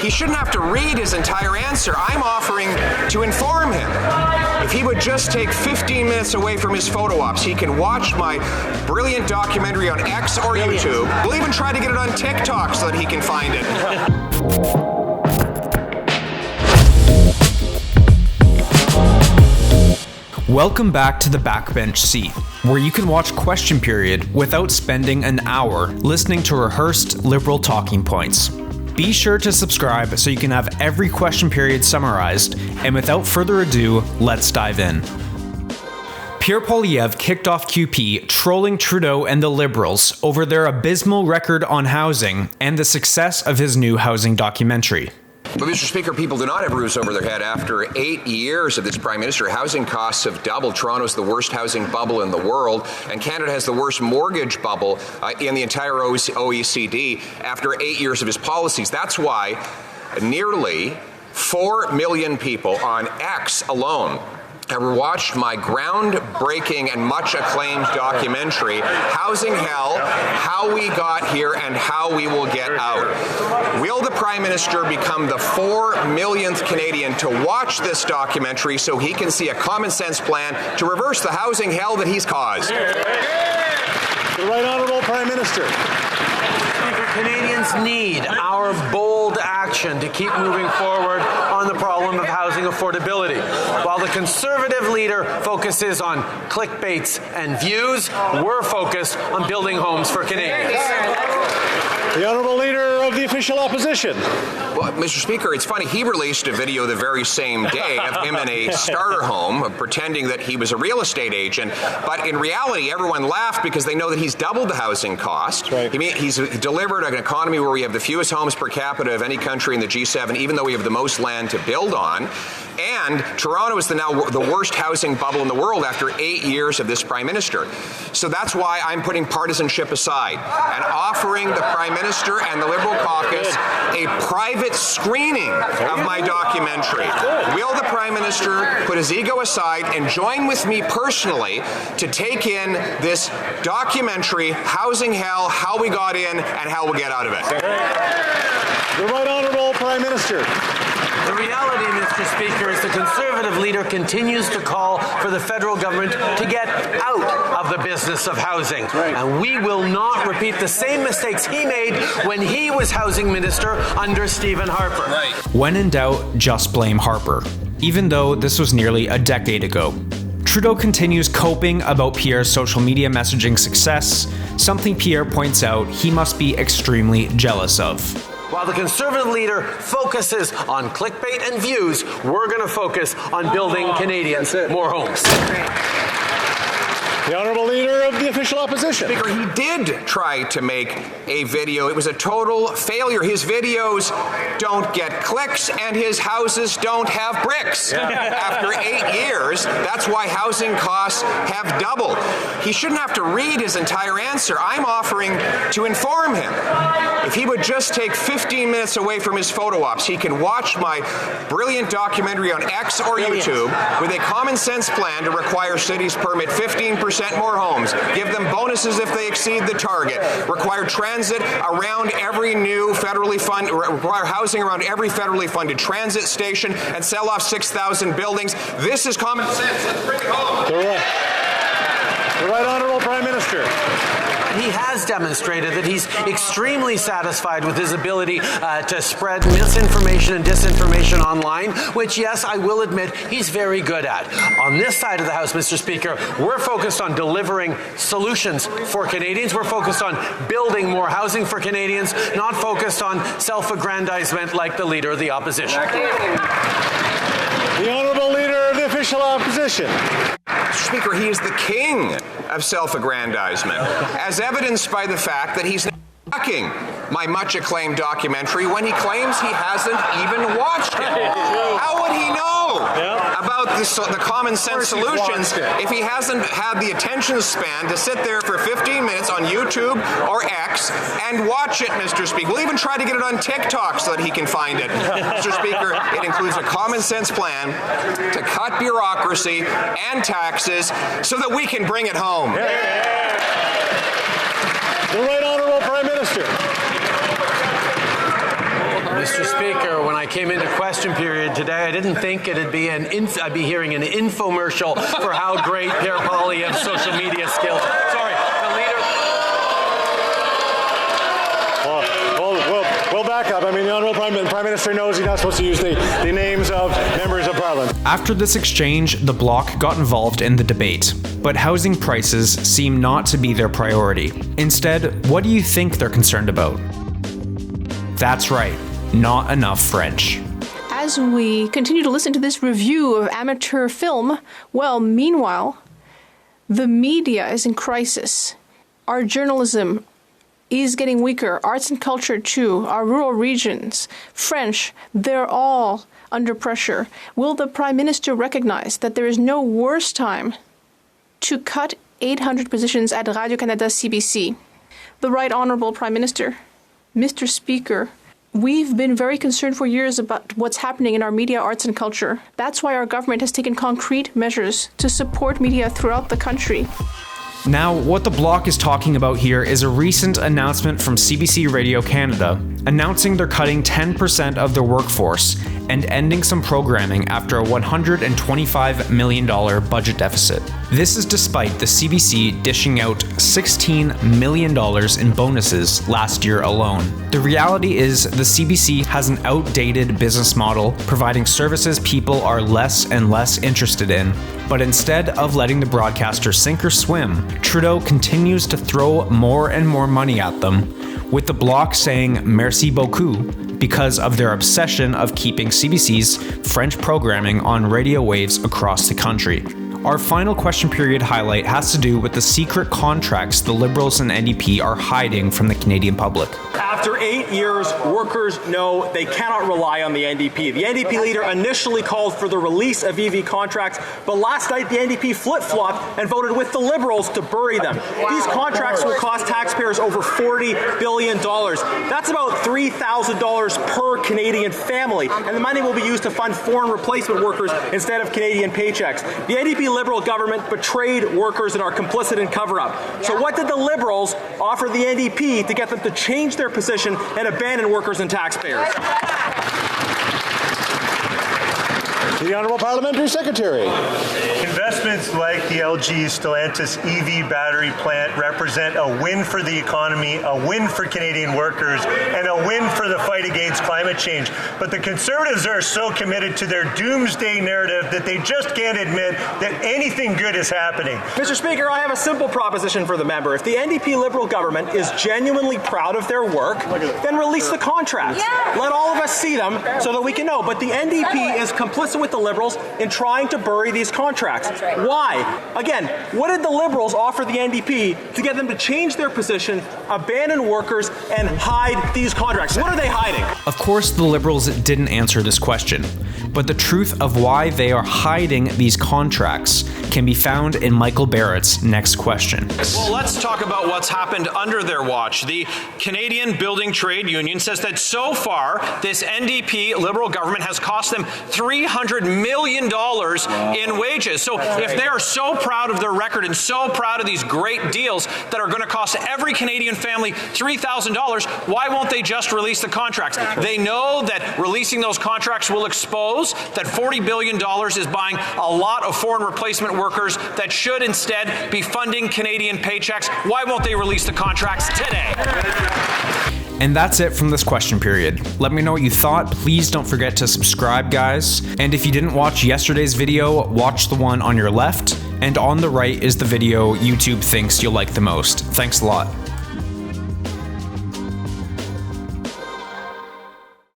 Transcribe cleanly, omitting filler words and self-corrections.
He shouldn't have to read his entire answer. I'm offering to inform him. If he would just take 15 minutes away from his photo ops, he can watch my brilliant documentary on X or YouTube. We'll even try to get it on TikTok so that he can find it. Welcome back to the Backbench seat, where you can watch Question Period without spending an hour listening to rehearsed Liberal talking points. Be sure to subscribe so you can have every Question Period summarized, and without further ado, let's dive in. Pierre Poilievre kicked off QP trolling Trudeau and the Liberals over their abysmal record on housing and the success of his new housing documentary. But, Mr. Speaker, people do not have roofs over their head. After 8 years of this Prime Minister, housing costs have doubled. Toronto's the worst housing bubble in the world, and Canada has the worst mortgage bubble in the entire OECD after 8 years of his policies. That's why nearly 4 million people on X alone have watched my groundbreaking and much acclaimed documentary, Housing Hell, How We Got Here and How We Will Get Out. Will the Prime Minister become the 4 millionth Canadian to watch this documentary so he can see a common sense plan to reverse the housing hell that he's caused? The Right Honourable Prime Minister. Canadians need our bold action to keep moving forward on the problem of housing affordability. While the Conservative leader focuses on clickbaits and views, we're focused on building homes for Canadians. The Honourable Leader of the Official Opposition. Well, Mr. Speaker, it's funny, he released a video the very same day of him in a starter home pretending that he was a real estate agent, but in reality everyone laughed because they know that he's doubled the housing cost. Right. He's delivered an economy where we have the fewest homes per capita of any country in the G7, even though we have the most land to build on. And Toronto is now the worst housing bubble in the world after 8 years of this Prime Minister. So that's why I'm putting partisanship aside and offering the Prime Minister and the Liberal caucus a private screening of my documentary. Will the Prime Minister put his ego aside and join with me personally to take in this documentary, Housing Hell, How We Got In and How We'll Get Out of it? The Right Honourable Prime Minister. The reality, Mr. Speaker, is the Conservative leader continues to call for the federal government to get out of the business of housing. Right. And we will not repeat the same mistakes he made when he was housing minister under Stephen Harper. Right. When in doubt, just blame Harper, even though this was nearly a decade ago. Trudeau continues coping about Pierre's social media messaging success, something Pierre points out he must be extremely jealous of. While the Conservative leader focuses on clickbait and views, we're going to focus on building Canadians more homes. The Honourable Leader of the Official Opposition. Speaker, he did try to make a video. It was a total failure. His videos don't get clicks and his houses don't have bricks. After 8 years, that's why housing costs have doubled. He shouldn't have to read his entire answer. I'm offering to inform him. If he would just take 15 minutes away from his photo ops, he can watch my brilliant documentary on X or YouTube with a common sense plan to require cities permit 15% more homes, give them bonuses if they exceed the target, require transit around every new federally funded, require housing around every federally funded transit station, and sell off 6,000 buildings. This is common sense. Let's bring it home. The Right Honourable Prime Minister. He has demonstrated that he's extremely satisfied with his ability to spread misinformation and disinformation online, which, yes, I will admit, he's very good at. On this side of the House, Mr. Speaker, we're focused on delivering solutions for Canadians. We're focused on building more housing for Canadians, not focused on self-aggrandizement like the Leader of the Opposition. The Honourable Leader of the Official Opposition. Mr. Speaker, he is the king of self-aggrandizement, as evidenced by the fact that he's mocking my much-acclaimed documentary when he claims he hasn't even watched it. How would he know about the common sense solutions if he hasn't had the attention span to sit there for 15 minutes on YouTube or X and watch it, Mr. Speaker? We'll even try to get it on TikTok so that he can find it. Mr. Speaker, it includes a common sense plan to cut bureaucracy and taxes so that we can bring it home. The Right Honourable Prime Minister. Mr. Speaker, when I came into question period today, I didn't think I'd be hearing an infomercial for how great Pierre Poilievre's social media skills. Sorry, the leader. We'll back up. I mean, the Honourable Prime Minister knows he's not supposed to use the names of members of Parliament. After this exchange, the Bloc got involved in the debate, but housing prices seem not to be their priority. Instead, what do you think they're concerned about? That's right, not enough French. As we continue to listen to this review of amateur film, well, meanwhile, the media is in crisis. Our journalism is getting weaker. Arts and culture, too. Our rural regions, French, they're all under pressure. Will the Prime Minister recognize that there is no worse time to cut 800 positions at Radio-Canada CBC? The Right Honourable Prime Minister, Mr. Speaker, we've been very concerned for years about what's happening in our media, arts and culture. That's why our government has taken concrete measures to support media throughout the country. Now, what the Bloc is talking about here is a recent announcement from CBC Radio Canada, announcing they're cutting 10% of their workforce and ending some programming after a $125 million budget deficit. This is despite the CBC dishing out $16 million in bonuses last year alone. The reality is the CBC has an outdated business model, providing services people are less and less interested in. But instead of letting the broadcaster sink or swim, Trudeau continues to throw more and more money at them, with the Bloc saying merci beaucoup because of their obsession of keeping CBC's French programming on radio waves across the country. Our final question period highlight has to do with the secret contracts the Liberals and NDP are hiding from the Canadian public. After 8 years, workers know they cannot rely on the NDP. The NDP leader initially called for the release of EV contracts, but last night the NDP flip-flopped and voted with the Liberals to bury them. These contracts will cost taxpayers over $40 billion. That's about $3,000 per Canadian family, and the money will be used to fund foreign replacement workers instead of Canadian paychecks. The NDP Liberal government betrayed workers and are complicit in cover-up. So what did the Liberals offer the NDP to get them to change their position and abandon workers and taxpayers? The Honourable Parliamentary Secretary. Investments like the LG Stellantis EV battery plant represent a win for the economy, a win for Canadian workers, and a win for the fight against climate change. But the Conservatives are so committed to their doomsday narrative that they just can't admit that anything good is happening. Mr. Speaker, I have a simple proposition for the member. If the NDP Liberal government is genuinely proud of their work, then release the contracts. Yeah. Let all of us see them so that we can know. But the NDP is complicit with the Liberals in trying to bury these contracts. Right. Why? Again, what did the Liberals offer the NDP to get them to change their position, abandon workers, and hide these contracts? What are they hiding? Of course, the Liberals didn't answer this question, but the truth of why they are hiding these contracts can be found in Michael Barrett's next question. Well, let's talk about what's happened under their watch. The Canadian Building Trade Union says that so far, this NDP Liberal government has cost them $300 million in wages. So if they are so proud of their record and so proud of these great deals that are going to cost every Canadian family $3,000, why won't they just release the contracts? They know that releasing those contracts will expose that $40 billion is buying a lot of foreign replacement workers that should instead be funding Canadian paychecks. Why won't they release the contracts today? And that's it from this question period. Let me know what you thought. Please don't forget to subscribe, guys. And if you didn't watch yesterday's video, watch the one on your left. And on the right is the video YouTube thinks you'll like the most. Thanks a lot.